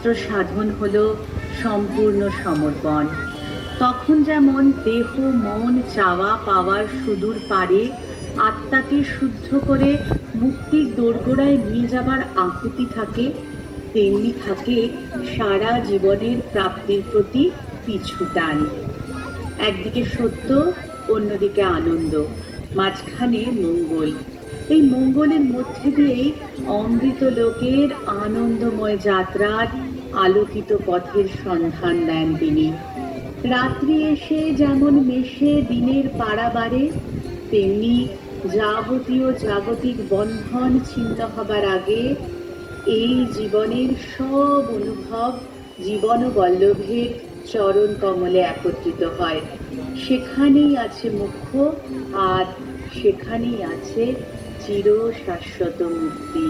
একমাত্র সাধন হলো সম্পূর্ণ সমর্পণ। তখন যেমন দেহ মন চাওয়া পাওয়ার সুদূর পারে আত্মাকে শুদ্ধ করে মুক্তির দোরগোড়ায় নিয়ে যাবার আকুতি থাকে, তেমনি থাকে সারা জীবনের প্রাপ্তির প্রতি পিছু টান। একদিকে সত্য, অন্যদিকে আনন্দ, মাঝখানে মঙ্গল। এই মঙ্গলের মধ্যে দিয়েই অমৃত লোকের আনন্দময় যাত্রার আলোকিত পথের সন্ধান দেন তিনি। রাত্রি এসে যেমন মেশে দিনের পাড়াবারে, তেমনি যাবতীয় জাগতিক বন্ধন ছিন্ন হবার আগে এই জীবনের সব অনুভব জীবন বল্লভের চরণ কমলে একত্রিত হয়। সেখানেই আছে মুখ্য, আর সেখানেই আছে চির শাশ্বত মুক্তি।